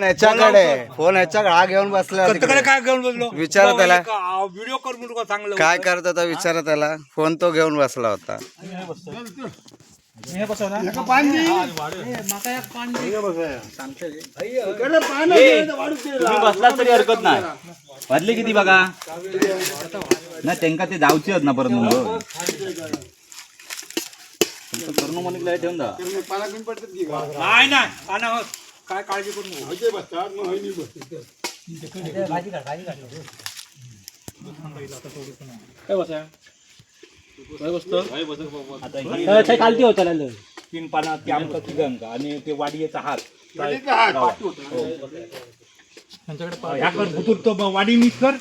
phone ह्याच्याकडे हा घेऊन बसला काय घेऊन बसलो विचारा त्याला व्हिडिओ कर म्हणून का चांगलं काय करत होता विचारा त्याला फोन तो घेऊन बसला होता बसला तरी हरकत नाही वाजले किती बघा ना त्यांका ते जाऊचे ना परत मग करणं म्हणून ठेवून जा नाही नाही पाना काय काळजी करू खालती होता तीन पाना ते आमचा तिघांका आणि ते वाडीचा हात तो वाडी मीच कर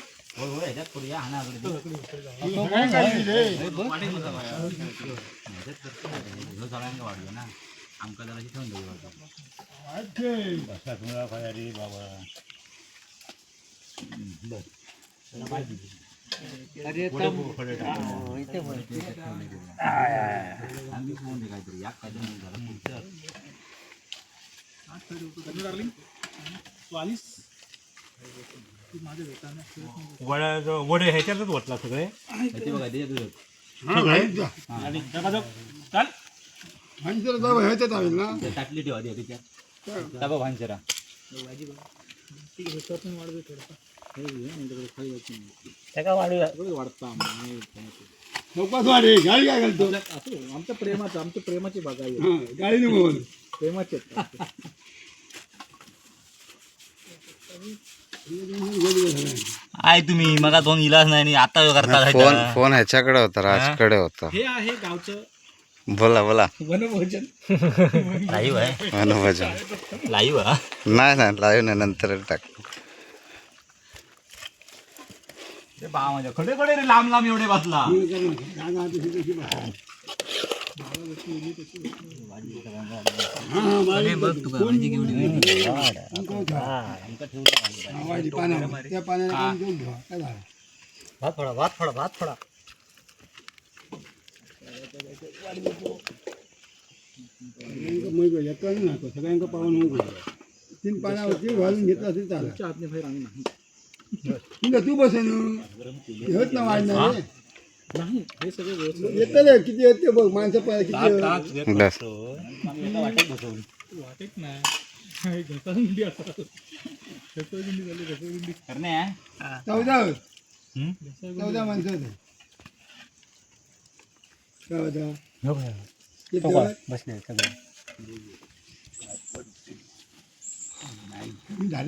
वडे ह्याच्यातच होतला सगळे टाकली ठेवा त्याच्यात भांजरा गाडी काय घालतो आमच्या प्रेमाची बागा गाडी प्रेमाचे आय तुम्ही मग दोन इलाज नाही आता करता फोन ह्याच्याकडे होता राजकडे होता हे आहे गावचं बोला वनभोजन लाईव्ह आहे वनभोजन लाईव्ह नाही लाईव्ह नाही नंतर टाक माझ्या खडे खडे रे लांब लांब एवढे बसला भात फोडा सगळ्यांना पाहून तीन पाण्यावरती घालून घेतला असेल चालेल तू बस होत ना वाढणार येत रे किती येते बघ माणसं किती चौदा माणसं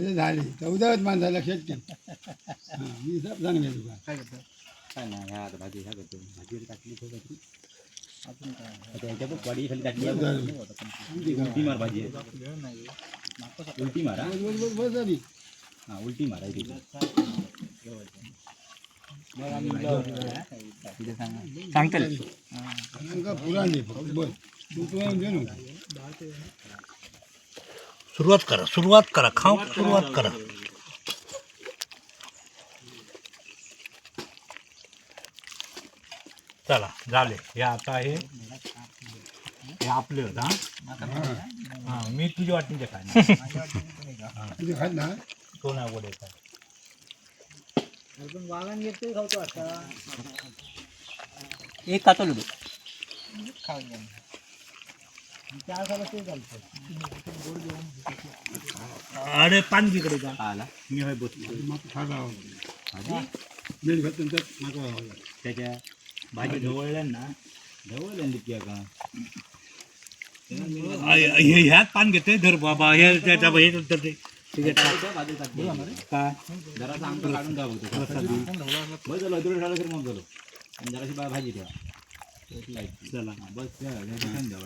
झाले 14 माणसं लक्षात घ्या मी सांगले तुला काय करतो काय नाही ह्या भाजी ह्या करतो भाजी टाकली वाडी खाली टाकली उलटी मार भाजी उलटी मारा हा उलटी मारायची सुरुवात करा खाऊ सुरुवात करा चला झाले हे आता हे आपले होता हा मी तुझी वाटणीचे खाय तो नाही बोलायचा वागण घेतो खावतो आता एक खातो लुडू अरे पान तिकडे जा आला मी होय बसलो त्याच्या भाजी ढवळल्या का ह्यात पान घेते धर बाबा हे त्याच्या हे काय जरा आमचं काढून द्या बघतो बस झालं मग झालो आणि जराशी भाजी ठेवा चला बस द्या